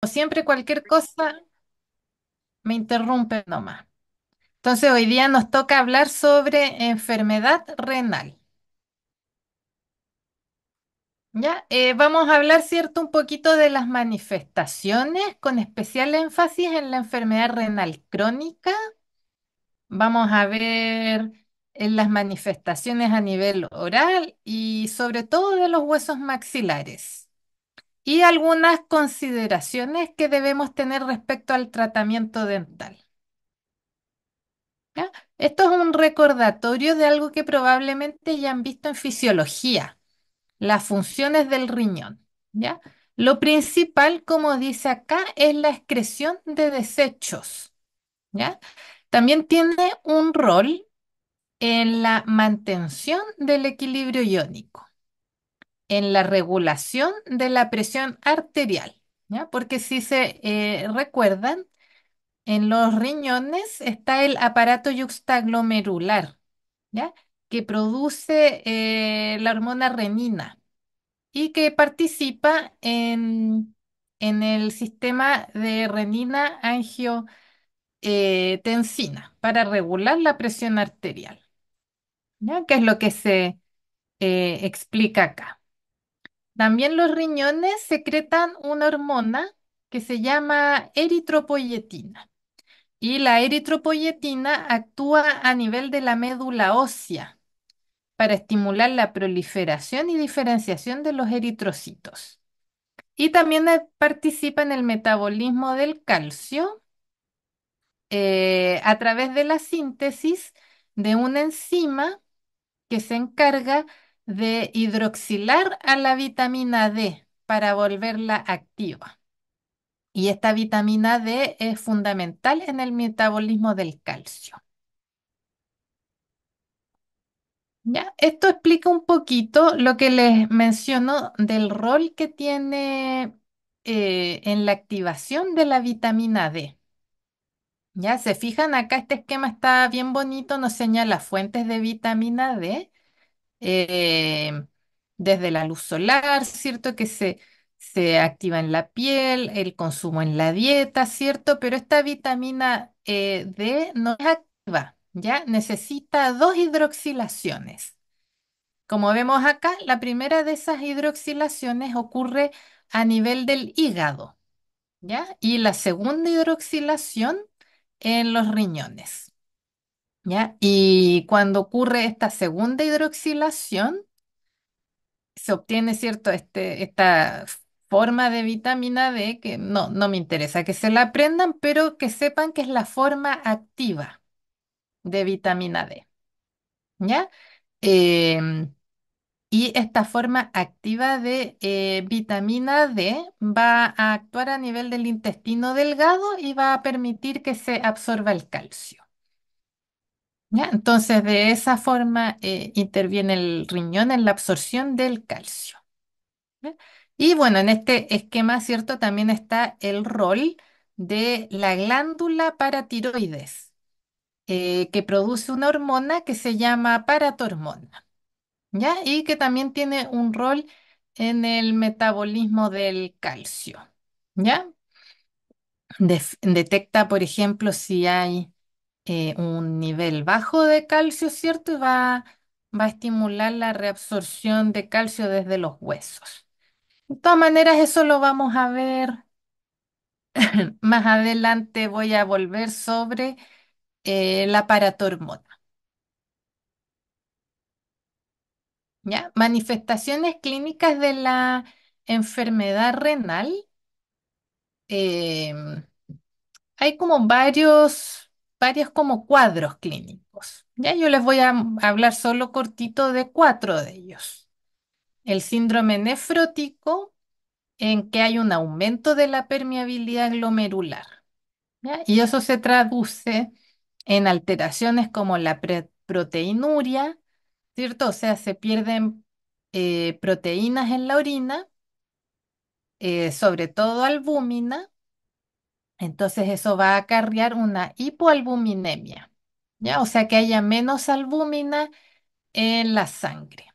siempre, cualquier cosa me interrumpe nomás. Entonces, hoy día nos toca hablar sobre enfermedad renal. ¿Ya? Vamos a hablar, ¿cierto?, un poquito de las manifestaciones, con especial énfasis en la enfermedad renal crónica. Vamos a ver en las manifestaciones a nivel oral y sobre todo de los huesos maxilares. Y algunas consideraciones que debemos tener respecto al tratamiento dental. ¿Ya? Esto es un recordatorio de algo que probablemente ya han visto en fisiología, las funciones del riñón. ¿Ya? Lo principal, como dice acá, es la excreción de desechos. ¿Ya? También tiene un rol en la mantención del equilibrio iónico, en la regulación de la presión arterial. ¿Ya? Porque si se recuerdan, en los riñones está el aparato yuxtaglomerular, ¿ya? Que produce la hormona renina y que participa en el sistema de renina-angiotensina para regular la presión arterial, ¿ya? Que es lo que se explica acá. También los riñones secretan una hormona que se llama eritropoyetina. Y la eritropoyetina actúa a nivel de la médula ósea para estimular la proliferación y diferenciación de los eritrocitos. Y también participa en el metabolismo del calcio a través de la síntesis de una enzima que se encarga de hidroxilar a la vitamina D para volverla activa. Y esta vitamina D es fundamental en el metabolismo del calcio. Ya, esto explica un poquito lo que les menciono del rol que tiene en la activación de la vitamina D. Ya, se fijan acá, este esquema está bien bonito, nos señala fuentes de vitamina D, eh, desde la luz solar, ¿cierto? Que se activa en la piel, el consumo en la dieta, ¿cierto? Pero esta vitamina D no es activa, ¿ya? Necesita dos hidroxilaciones. Como vemos acá, la primera de esas hidroxilaciones ocurre a nivel del hígado, ¿ya? Y la segunda hidroxilación en los riñones, ¿ya? Y cuando ocurre esta segunda hidroxilación, se obtiene, ¿cierto? Esta forma de vitamina D que no me interesa que se la aprendan, pero que sepan que es la forma activa de vitamina D, ¿ya? Em, Y esta forma activa de vitamina D va a actuar a nivel del intestino delgado y va a permitir que se absorba el calcio. ¿Ya? Entonces, de esa forma interviene el riñón en la absorción del calcio. ¿Ya? Y bueno, en este esquema, ¿cierto? También está el rol de la glándula paratiroides, que produce una hormona que se llama paratormona. ¿Ya? Y que también tiene un rol en el metabolismo del calcio, ¿ya? Detecta, por ejemplo, si hay un nivel bajo de calcio, ¿cierto? Y va a estimular la reabsorción de calcio desde los huesos. De todas maneras, eso lo vamos a ver más adelante. Voy a volver sobre la paratormona, ¿ya? Manifestaciones clínicas de la enfermedad renal. em, Hay como varios como cuadros clínicos. Ya yo les voy a hablar solo cortito de cuatro de ellos. El síndrome nefrótico, en que hay un aumento de la permeabilidad glomerular, ¿ya? Y eso se traduce en alteraciones como la proteinuria, ¿cierto? O sea, se pierden proteínas en la orina, sobre todo albúmina. Entonces eso va a acarrear una hipoalbuminemia, ¿ya? O sea que haya menos albúmina en la sangre,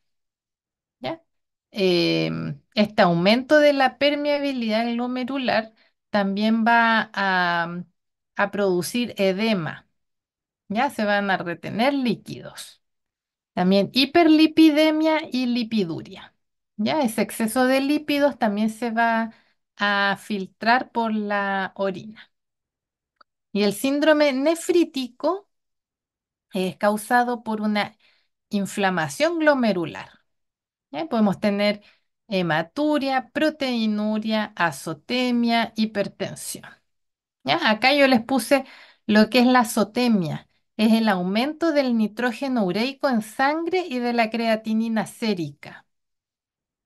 ¿ya? Este aumento de la permeabilidad glomerular también va a producir edema, ya se van a retener líquidos. También hiperlipidemia y lipiduria. Ya ese exceso de lípidos también se va a filtrar por la orina. Y el síndrome nefrítico es causado por una inflamación glomerular. ¿Ya? Podemos tener hematuria, proteinuria, azotemia, hipertensión. ¿Ya? Acá yo les puse lo que es la azotemia. Es el aumento del nitrógeno ureico en sangre y de la creatinina sérica.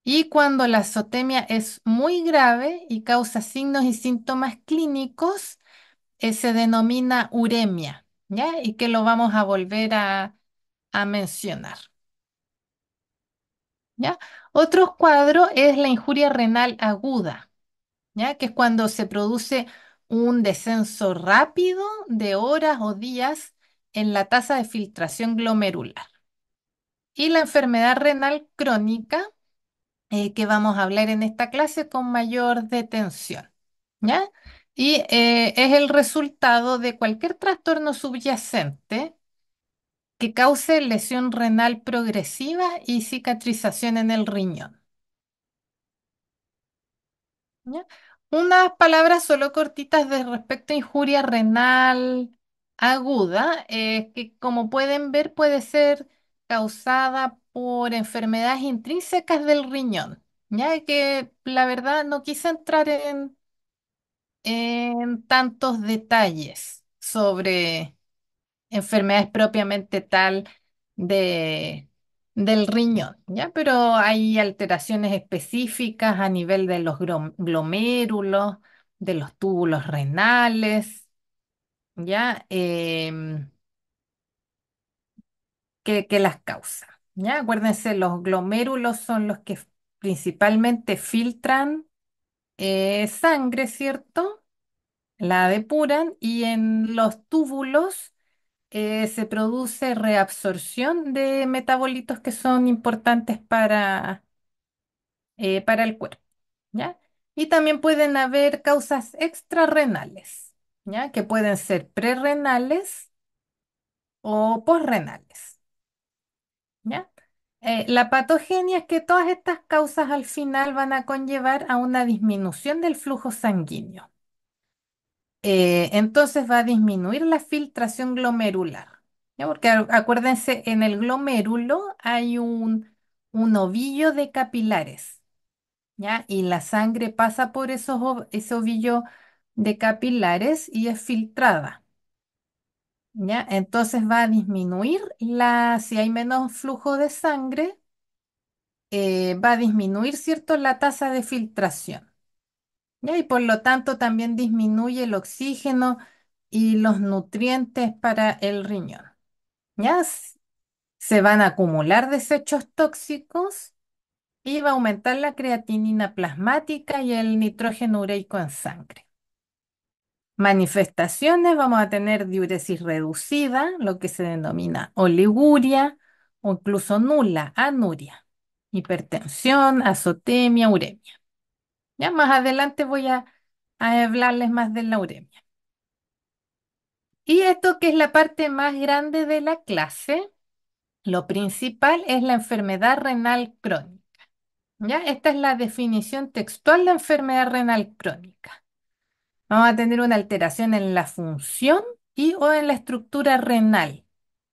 Y cuando la azotemia es muy grave y causa signos y síntomas clínicos, se denomina uremia, ¿ya? Y que lo vamos a volver a mencionar, ¿ya? Otro cuadro es la injuria renal aguda, ¿ya? Que es cuando se produce un descenso rápido de horas o días en la tasa de filtración glomerular. Y la enfermedad renal crónica, que vamos a hablar en esta clase con mayor detención, ¿ya? Y es el resultado de cualquier trastorno subyacente que cause lesión renal progresiva y cicatrización en el riñón. ¿Ya? Unas palabras solo cortitas de respecto a injuria renal aguda, que como pueden ver puede ser causada por enfermedades intrínsecas del riñón, ya que la verdad no quise entrar en tantos detalles sobre enfermedades propiamente tal de, del riñón, ¿ya? Pero hay alteraciones específicas a nivel de los glomérulos, de los túbulos renales, ¿ya? Que las causan, ¿ya? Acuérdense, los glomérulos son los que principalmente filtran sangre, ¿cierto? La depuran y en los túbulos se produce reabsorción de metabolitos que son importantes para el cuerpo, ¿ya? Y también pueden haber causas extrarrenales, ¿ya? Que pueden ser prerrenales o posrenales, ¿ya? La patogenia es que todas estas causas al final van a conllevar a una disminución del flujo sanguíneo. Entonces va a disminuir la filtración glomerular. ¿Ya? Porque acuérdense, en el glomérulo hay un ovillo de capilares, ¿ya? Y la sangre pasa por ese ovillo de capilares y es filtrada, ¿ya? Entonces va a disminuir si hay menos flujo de sangre, va a disminuir, ¿cierto?, la tasa de filtración. ¿Ya? Y por lo tanto también disminuye el oxígeno y los nutrientes para el riñón. ¿Ya? Se van a acumular desechos tóxicos y va a aumentar la creatinina plasmática y el nitrógeno ureico en sangre. Manifestaciones, vamos a tener diuresis reducida, lo que se denomina oliguria o incluso nula, anuria, hipertensión, azotemia, uremia. Ya más adelante voy a hablarles más de la uremia. Y esto que es la parte más grande de la clase, lo principal es la enfermedad renal crónica. ¿Ya? Esta es la definición textual de enfermedad renal crónica. Vamos a tener una alteración en la función y o en la estructura renal,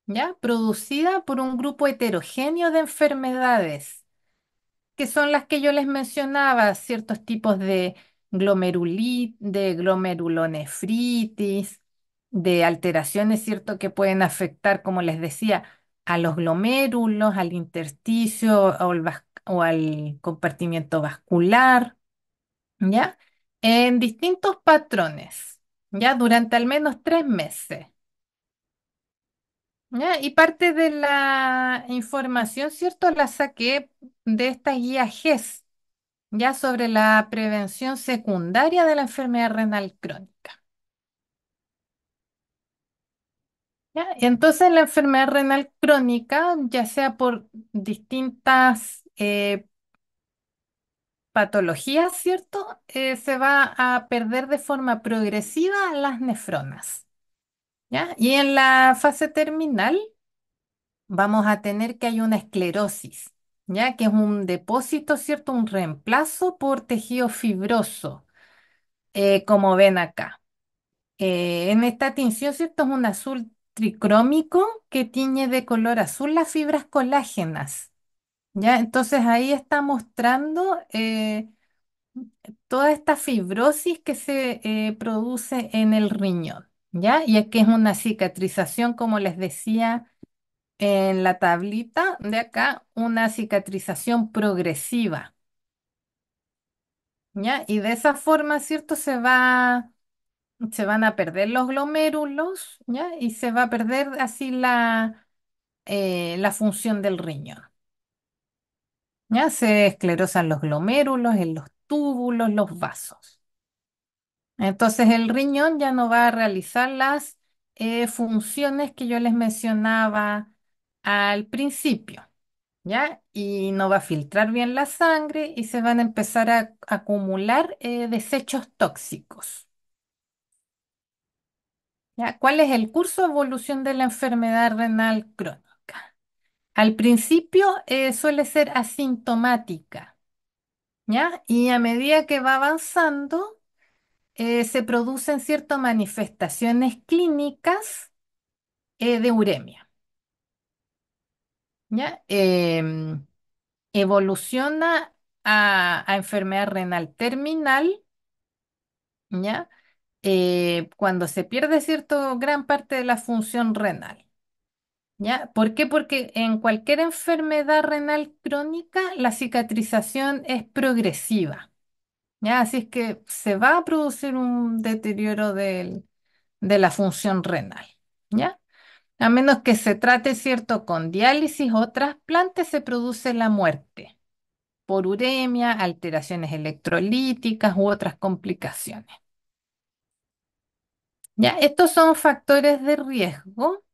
¿ya? Producida por un grupo heterogéneo de enfermedades que son las que yo les mencionaba, ciertos tipos de de glomerulonefritis, de alteraciones, ¿cierto?, que pueden afectar, como les decía, a los glomérulos, al intersticio o al compartimiento vascular, ¿ya? En distintos patrones, ¿ya? Durante al menos 3 meses. ¿Ya? Y parte de la información, ¿cierto? La saqué de esta guía GES, ya sobre la prevención secundaria de la enfermedad renal crónica. ¿Ya? Entonces, la enfermedad renal crónica, ya sea por distintas patologías, ¿cierto? Se va a perder de forma progresiva las nefronas, ¿ya? Y en la fase terminal vamos a tener que hay una esclerosis, ¿ya? Que es un depósito, ¿cierto? Un reemplazo por tejido fibroso, como ven acá. En esta tinción, ¿cierto? Es un azul tricrómico que tiñe de color azul las fibras colágenas, ¿ya? Entonces ahí está mostrando toda esta fibrosis que se produce en el riñón, ¿ya? Y aquí es una cicatrización, como les decía en la tablita de acá, una cicatrización progresiva, ¿ya? Y de esa forma, ¿cierto? Se van a perder los glomérulos, ¿ya? Y se va a perder así la función del riñón, ¿ya? Se esclerosan los glomérulos, en los túbulos, los vasos. Entonces el riñón ya no va a realizar las funciones que yo les mencionaba al principio, ¿ya? Y no va a filtrar bien la sangre y se van a empezar a acumular desechos tóxicos, ¿ya? ¿Cuál es el curso de evolución de la enfermedad renal crónica? Al principio suele ser asintomática, ¿ya? Y a medida que va avanzando, se producen ciertas manifestaciones clínicas de uremia, ¿ya? Evoluciona a enfermedad renal terminal, ¿ya? Cuando se pierde cierto gran parte de la función renal, ¿ya? ¿Por qué? Porque en cualquier enfermedad renal crónica la cicatrización es progresiva, ¿ya? Así es que se va a producir un deterioro de la función renal, ¿ya? A menos que se trate, ¿cierto?, con diálisis o trasplante, se produce la muerte por uremia, alteraciones electrolíticas u otras complicaciones. Ya, estos son factores de riesgo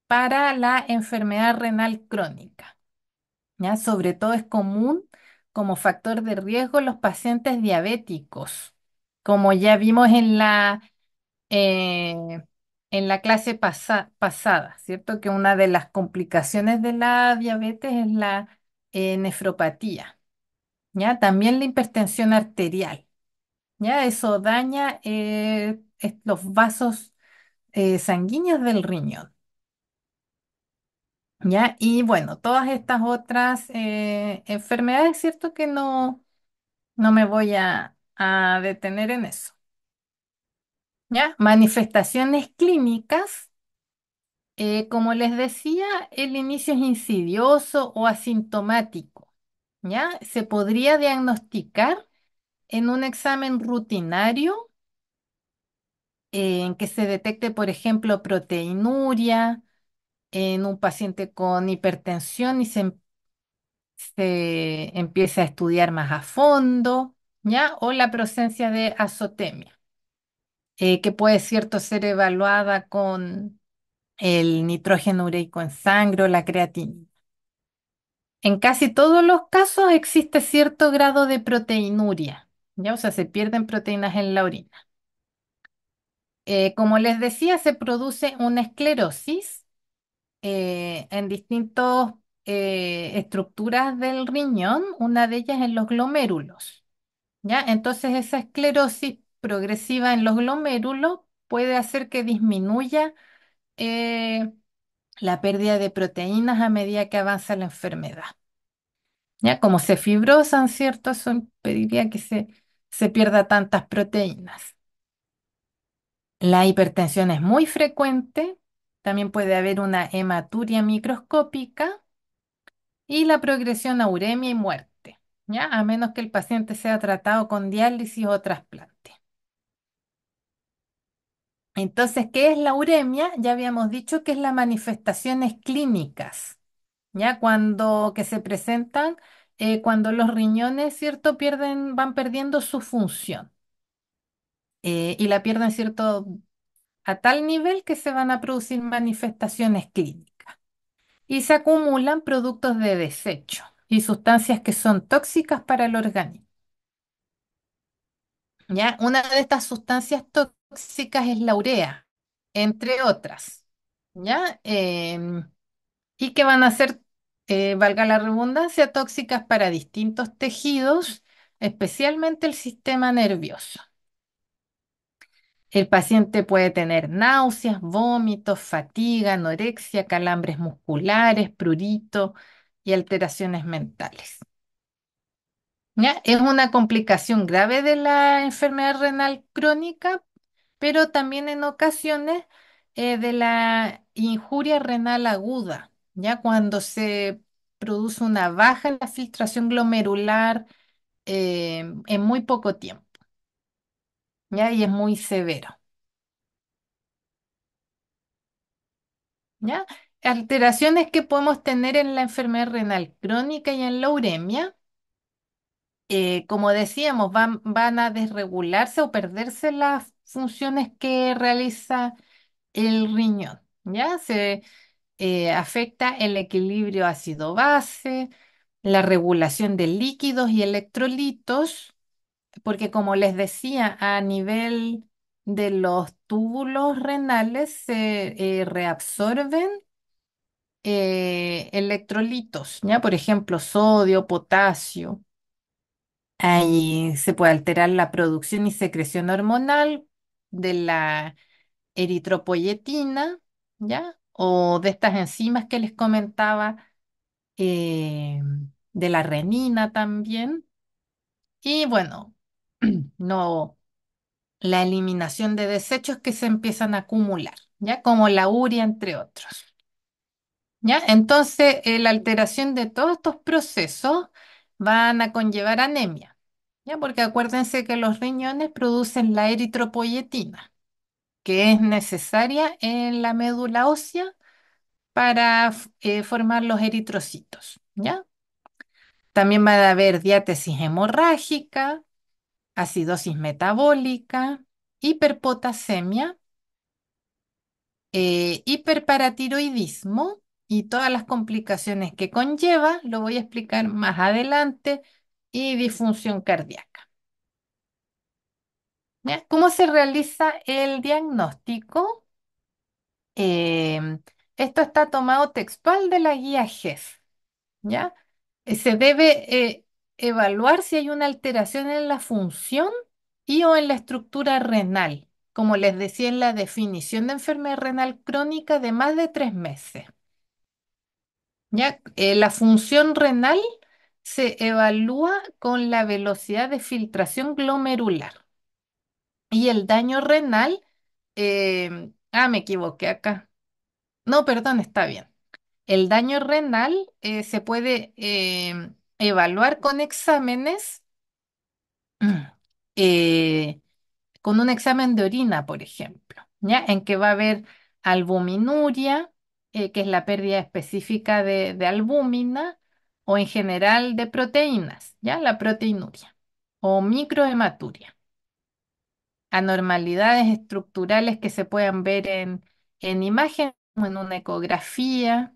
para la enfermedad renal crónica. Ya, sobre todo es común como factor de riesgo los pacientes diabéticos, como ya vimos eh, en la clase pasada, ¿cierto? Que una de las complicaciones de la diabetes es la nefropatía, ¿ya? También la hipertensión arterial, ¿ya? Eso daña los vasos sanguíneos del riñón, ¿ya? Y bueno, todas estas otras enfermedades, ¿cierto? Que no me voy a detener en eso, ¿ya? Manifestaciones clínicas. Como les decía, el inicio es insidioso o asintomático, ¿ya? Se podría diagnosticar en un examen rutinario en que se detecte, por ejemplo, proteinuria en un paciente con hipertensión y se empieza a estudiar más a fondo, ¿ya? O la presencia de azotemia, que puede, cierto, ser evaluada con el nitrógeno ureico en sangre o la creatinina. En casi todos los casos existe cierto grado de proteinuria, ¿ya? O sea, se pierden proteínas en la orina. Como les decía, se produce una esclerosis en distintas estructuras del riñón, una de ellas en los glomérulos, ¿ya? Entonces, esa esclerosis progresiva en los glomérulos puede hacer que disminuya eh, la pérdida de proteínas a medida que avanza la enfermedad. Ya como se fibrosan, ¿cierto? Eso impediría que se pierda tantas proteínas. La hipertensión es muy frecuente, también puede haber una hematuria microscópica y la progresión a uremia y muerte, ¿ya? A menos que el paciente sea tratado con diálisis o trasplante. Entonces, ¿qué es la uremia? Ya habíamos dicho que es las manifestaciones clínicas, ¿ya? Que se presentan cuando los riñones, ¿cierto? Van perdiendo su función y la pierden, ¿cierto? A tal nivel que se van a producir manifestaciones clínicas y se acumulan productos de desecho y sustancias que son tóxicas para el organismo. ¿Ya? Una de estas sustancias tóxicas es la urea, entre otras. ¿Ya? Y que van a ser, valga la redundancia, tóxicas para distintos tejidos, especialmente el sistema nervioso. El paciente puede tener náuseas, vómitos, fatiga, anorexia, calambres musculares, prurito y alteraciones mentales. ¿Ya? Es una complicación grave de la enfermedad renal crónica, pero también en ocasiones de la injuria renal aguda, ya cuando se produce una baja en la filtración glomerular en muy poco tiempo, ya y es muy severo, ya. Alteraciones que podemos tener en la enfermedad renal crónica y en la uremia, como decíamos, van a desregularse o perderse las funciones que realiza el riñón, ¿ya? Se afecta el equilibrio ácido-base, la regulación de líquidos y electrolitos, porque como les decía, a nivel de los túbulos renales se reabsorben electrolitos, ¿ya? Por ejemplo, sodio, potasio. Ahí se puede alterar la producción y secreción hormonal de la eritropoyetina, ¿ya? O de estas enzimas que les comentaba, eh, de la renina también. Y bueno, no, la eliminación de desechos que se empiezan a acumular, ¿ya? Como la urea, entre otros. ¿Ya? Entonces, la alteración de todos estos procesos van a conllevar anemia, ¿ya? Porque acuérdense que los riñones producen la eritropoyetina, que es necesaria en la médula ósea para formar los eritrocitos, ¿ya? También va a haber diátesis hemorrágica, acidosis metabólica, hiperpotasemia, hiperparatiroidismo y todas las complicaciones que conlleva, lo voy a explicar más adelante, y disfunción cardíaca. ¿Ya? ¿Cómo se realiza el diagnóstico? Em, Esto está tomado textual de la guía GES, ¿ya? Se debe evaluar si hay una alteración en la función y o en la estructura renal, como les decía en la definición de enfermedad renal crónica de más de 3 meses. ¿Ya? La función renal se evalúa con la velocidad de filtración glomerular y el daño renal, me equivoqué acá. No, perdón, está bien. El daño renal se puede evaluar con exámenes, eh, con un examen de orina, por ejemplo, ¿ya? En que va a haber albuminuria, que es la pérdida específica de albúmina, o en general de proteínas, ¿ya? La proteinuria, o microhematuria, anormalidades estructurales que se puedan ver en imagen o en una ecografía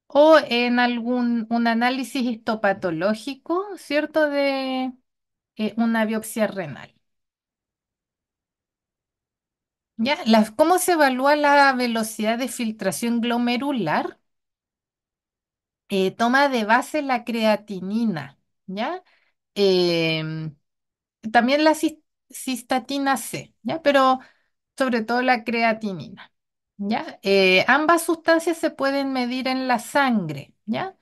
o en algún un análisis histopatológico, ¿cierto? De una biopsia renal. ¿Ya? ¿Cómo se evalúa la velocidad de filtración glomerular? Toma de base la creatinina, ¿ya? Em, También la cistatina C, ¿ya? Pero sobre todo la creatinina, ¿ya? Ambas sustancias se pueden medir en la sangre, ¿ya?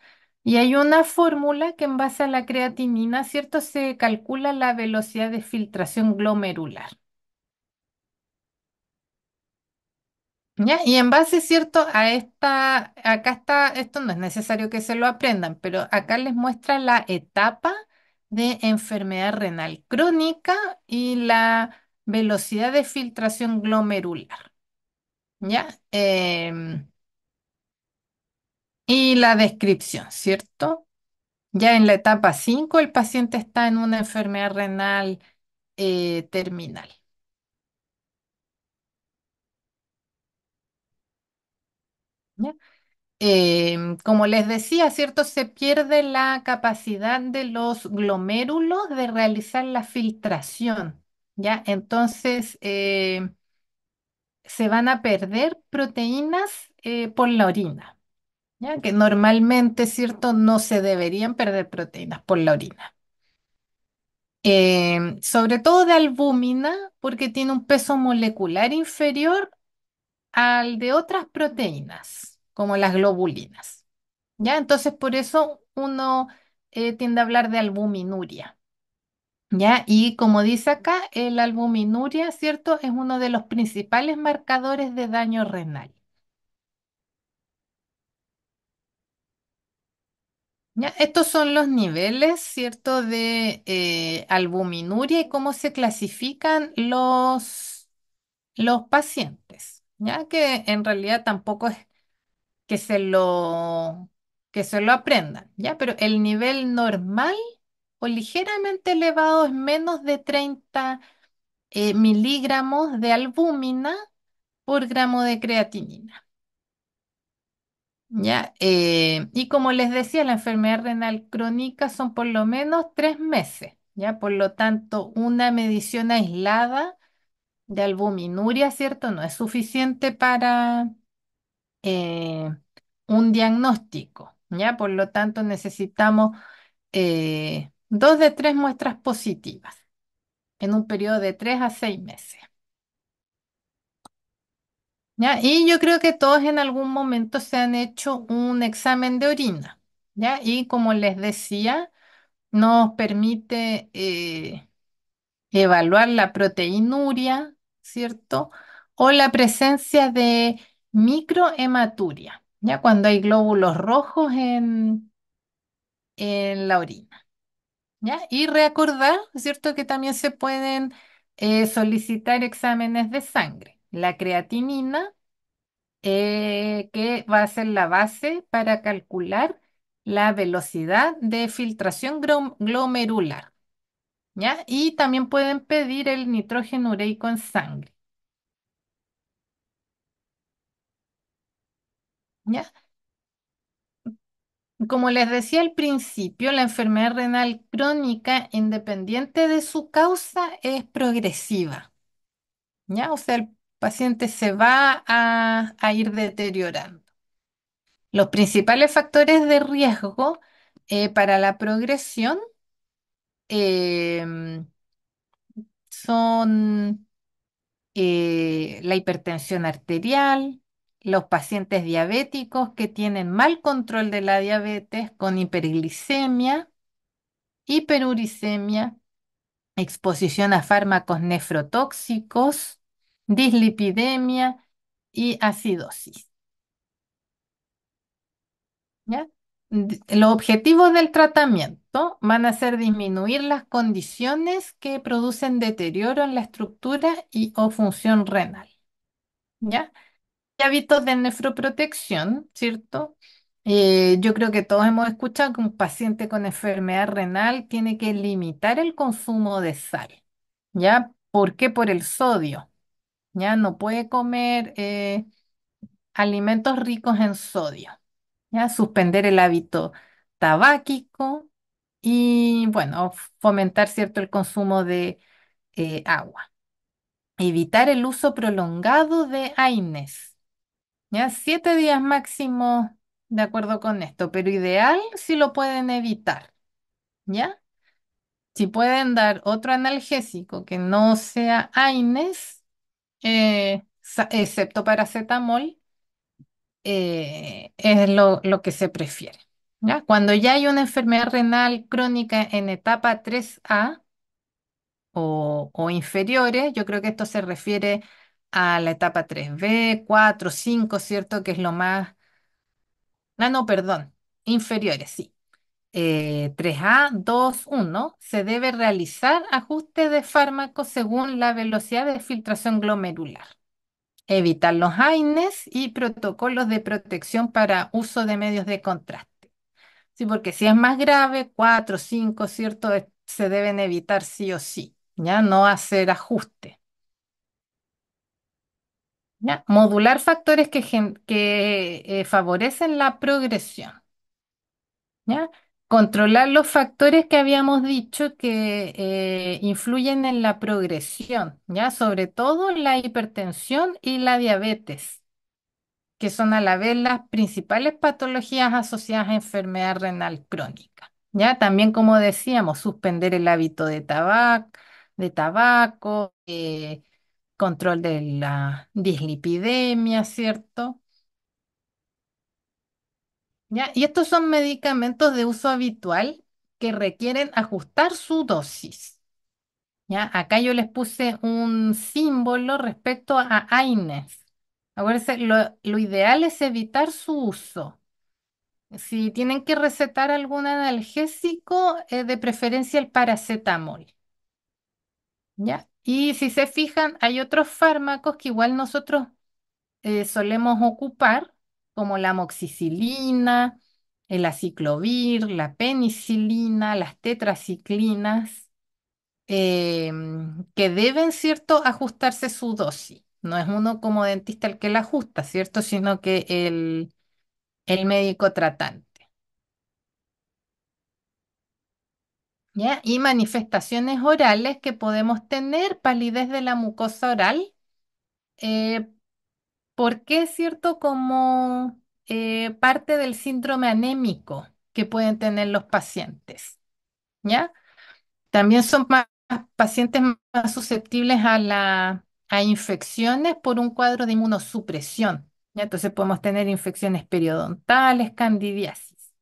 Y hay una fórmula que en base a la creatinina, ¿cierto? Se calcula la velocidad de filtración glomerular. ¿Ya? Y en base, ¿cierto? A esta, acá está, esto no es necesario que se lo aprendan, pero acá les muestra la etapa de enfermedad renal crónica y la velocidad de filtración glomerular, ¿ya? Y la descripción, ¿cierto? Ya en la etapa 5 el paciente está en una enfermedad renal terminal, ¿ya? Como les decía, ¿cierto? Se pierde la capacidad de los glomérulos de realizar la filtración. ¿ya? Entonces, se van a perder proteínas por la orina, ¿ya? Que normalmente, ¿cierto? No se deberían perder proteínas por la orina. Sobre todo de albúmina, porque tiene un peso molecular inferior al de otras proteínas, como las globulinas. ¿Ya? Entonces, por eso uno tiende a hablar de albuminuria. ¿Ya? Y como dice acá, el albuminuria, ¿cierto? Es uno de los principales marcadores de daño renal. ¿Ya? Estos son los niveles, ¿cierto? De albuminuria y cómo se clasifican los pacientes. ¿Ya? Que en realidad tampoco es que que se lo aprendan, ¿ya? Pero el nivel normal o ligeramente elevado es menos de 30 miligramos de albúmina por gramo de creatinina, ¿ya? Y como les decía, la enfermedad renal crónica son por lo menos 3 meses, ¿ya? Por lo tanto, una medición aislada de albuminuria, ¿cierto? No es suficiente para eh, un diagnóstico, ¿ya? Por lo tanto, necesitamos 2 de 3 muestras positivas en un periodo de 3 a 6 meses. ¿Ya? Y yo creo que todos en algún momento se han hecho un examen de orina, ¿ya? Y como les decía, nos permite evaluar la proteinuria, ¿cierto? O la presencia de microhematuria, ¿ya? Cuando hay glóbulos rojos en la orina. ¿Ya? Y recordar, ¿cierto? Que también se pueden solicitar exámenes de sangre. La creatinina, que va a ser la base para calcular la velocidad de filtración glomerular. ¿Ya? Y también pueden pedir el nitrógeno ureico en sangre. ¿Ya? Como les decía al principio, la enfermedad renal crónica, independiente de su causa, es progresiva. ¿Ya? O sea, el paciente se va a ir deteriorando. Los principales factores de riesgo para la progresión em, son la hipertensión arterial, los pacientes diabéticos que tienen mal control de la diabetes con hiperglicemia, hiperuricemia, exposición a fármacos nefrotóxicos, dislipidemia y acidosis. ¿Ya? Los objetivos del tratamiento van a ser disminuir las condiciones que producen deterioro en la estructura y o función renal. ¿Ya? Y hábitos de nefroprotección, ¿cierto? Yo creo que todos hemos escuchado que un paciente con enfermedad renal tiene que limitar el consumo de sal. ¿Ya? ¿Por qué? Por el sodio. ¿Ya? No puede comer alimentos ricos en sodio. ¿Ya? Suspender el hábito tabáquico y, bueno, fomentar, ¿cierto?, el consumo de agua. Evitar el uso prolongado de AINES, ¿ya? 7 días máximo de acuerdo con esto, pero ideal si lo pueden evitar, ¿ya? Si pueden dar otro analgésico que no sea AINES, excepto paracetamol, es lo que se prefiere. ¿Ya? Cuando ya hay una enfermedad renal crónica en etapa 3A o inferiores, yo creo que esto se refiere a la etapa 3B, 4, 5, ¿cierto? Que es lo más... Ah, no, perdón, inferiores, sí. 3A, 2, 1, se debe realizar ajuste de fármacos según la velocidad de filtración glomerular. Evitar los AINES y protocolos de protección para uso de medios de contraste. Sí, porque si es más grave, 4, 5, ¿cierto? Se deben evitar sí o sí, ¿ya? No hacer ajuste, ¿ya? Modular factores que favorecen la progresión, ¿ya? Controlar los factores que habíamos dicho que influyen en la progresión, ¿ya? Sobre todo la hipertensión y la diabetes, que son a la vez las principales patologías asociadas a enfermedad renal crónica. ¿Ya? También, como decíamos, suspender el hábito de tabaco, control de la dislipidemia, ¿cierto? ¿Ya? Y estos son medicamentos de uso habitual que requieren ajustar su dosis. ¿Ya? Acá yo les puse un símbolo respecto a AINES. Acuérdense, lo ideal es evitar su uso. Si tienen que recetar algún analgésico, de preferencia el paracetamol. ¿Ya? Y si se fijan, hay otros fármacos que igual nosotros solemos ocupar, como la amoxicilina, el aciclovir, la penicilina, las tetraciclinas, que deben, ¿cierto?, ajustarse su dosis. No es uno como dentista el que la ajusta, ¿cierto?, sino que el médico tratante. ¿Ya? Y manifestaciones orales que podemos tener, palidez de la mucosa oral. eh, ¿Por qué es cierto? Como parte del síndrome anémico que pueden tener los pacientes, ¿ya? También son pacientes más susceptibles a infecciones por un cuadro de inmunosupresión, ¿ya? Entonces podemos tener infecciones periodontales, candidiasis,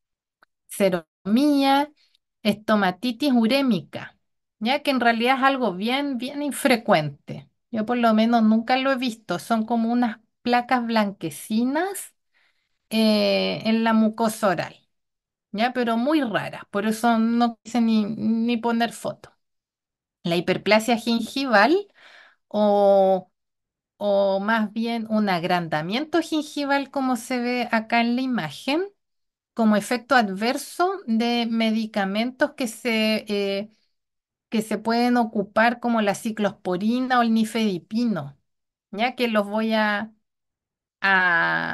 seromía, estomatitis urémica, ¿ya? Que en realidad es algo bien, bien infrecuente. Yo por lo menos nunca lo he visto. Son como unas placas blanquecinas en la mucosa oral, ¿ya? Pero muy raras, por eso no quise ni poner foto. La hiperplasia gingival o, o más bien un agrandamiento gingival como se ve acá en la imagen, como efecto adverso de medicamentos que se pueden ocupar como la ciclosporina o el nifedipino, ya que los voy a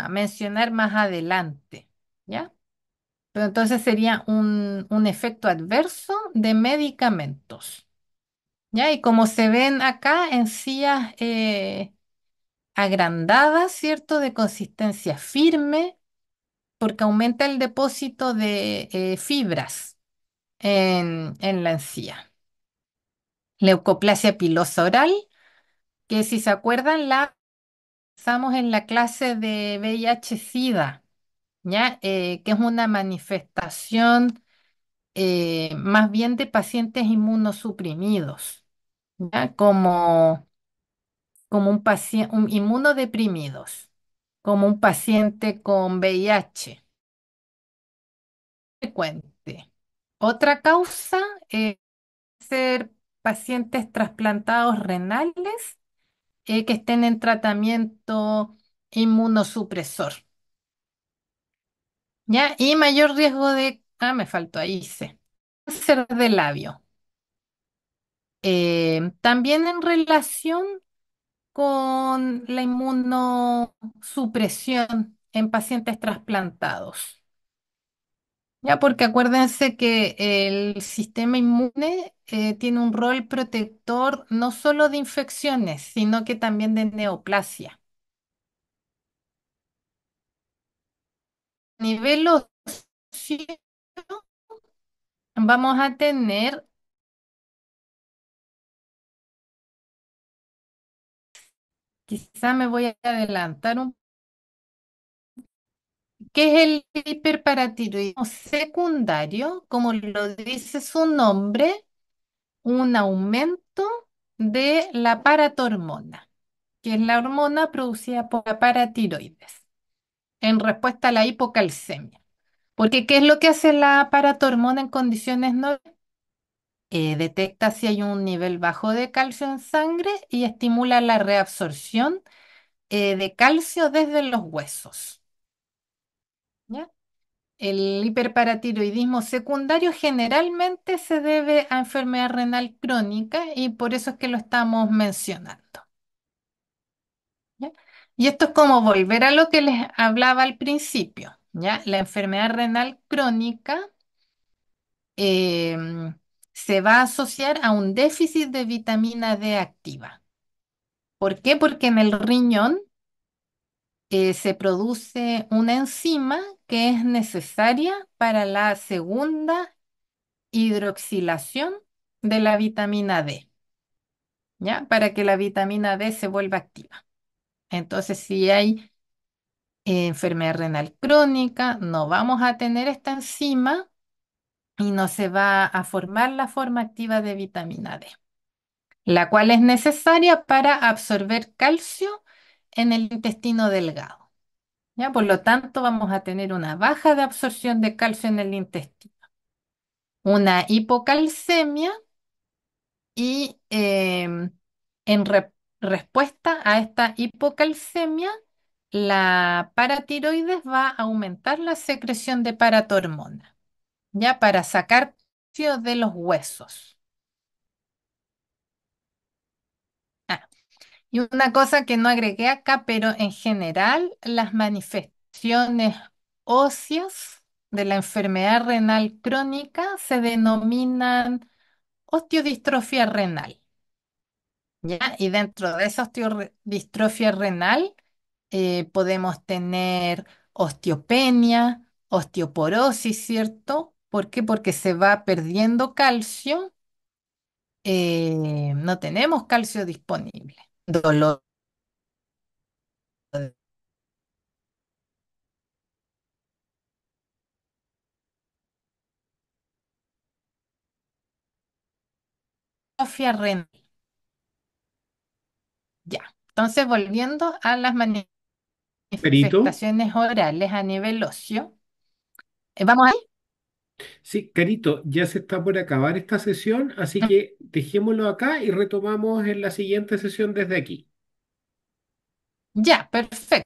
mencionar más adelante, ¿ya? Pero entonces sería un efecto adverso de medicamentos, ¿ya? Y como se ven acá, encías agrandadas, ¿cierto? De consistencia firme, porque aumenta el depósito de fibras en la encía. Leucoplasia pilosa oral, que si se acuerdan, la usamos en la clase de VIH-Sida, ¿ya? Que es una manifestación más bien de pacientes inmunosuprimidos, ¿ya? Como un paciente, inmunodeprimidos, como un paciente con VIH. Frecuente. Otra causa es ser pacientes trasplantados renales que estén en tratamiento inmunosupresor, ¿ya? Y mayor riesgo me faltó ahí, C. Cáncer de labio. También en relación con la inmunosupresión en pacientes trasplantados. Ya, porque acuérdense que el sistema inmune tiene un rol protector no solo de infecciones, sino que también de neoplasia. A nivel óseo, vamos a tener, quizá me voy a adelantar ¿qué es el hiperparatiroidismo secundario? Como lo dice su nombre, un aumento de la paratormona, que es la hormona producida por la paratiroides en respuesta a la hipocalcemia. Porque ¿qué es lo que hace la paratormona en condiciones normales? Detecta si hay un nivel bajo de calcio en sangre y estimula la reabsorción de calcio desde los huesos. ¿Ya? El hiperparatiroidismo secundario generalmente se debe a enfermedad renal crónica y por eso es que lo estamos mencionando. ¿Ya? Y esto es como volver a lo que les hablaba al principio, ¿ya? La enfermedad renal crónica em, se va a asociar a un déficit de vitamina D activa. ¿Por qué? Porque en el riñón se produce una enzima que es necesaria para la segunda hidroxilación de la vitamina D, ¿ya? Para que la vitamina D se vuelva activa. Entonces, si hay enfermedad renal crónica, no vamos a tener esta enzima y no se va a formar la forma activa de vitamina D, la cual es necesaria para absorber calcio en el intestino delgado. ¿Ya? Por lo tanto, vamos a tener una baja de absorción de calcio en el intestino, una hipocalcemia y respuesta a esta hipocalcemia, la paratiroides va a aumentar la secreción de paratormona, ya para sacar calcio de los huesos. Ah, y una cosa que no agregué acá, pero en general las manifestaciones óseas de la enfermedad renal crónica se denominan osteodistrofia renal, ¿ya? Y dentro de esa osteodistrofia renal podemos tener osteopenia, osteoporosis, ¿cierto? ¿Por qué? Porque se va perdiendo calcio, no tenemos calcio disponible. Dolor de distrofia renal, ya. Entonces, volviendo a las Carito, manifestaciones orales a nivel óseo, vamos ahí. sí, Carito, ya se está por acabar esta sesión, así que dejémoslo acá y retomamos en la siguiente sesión desde aquí. Ya, perfecto.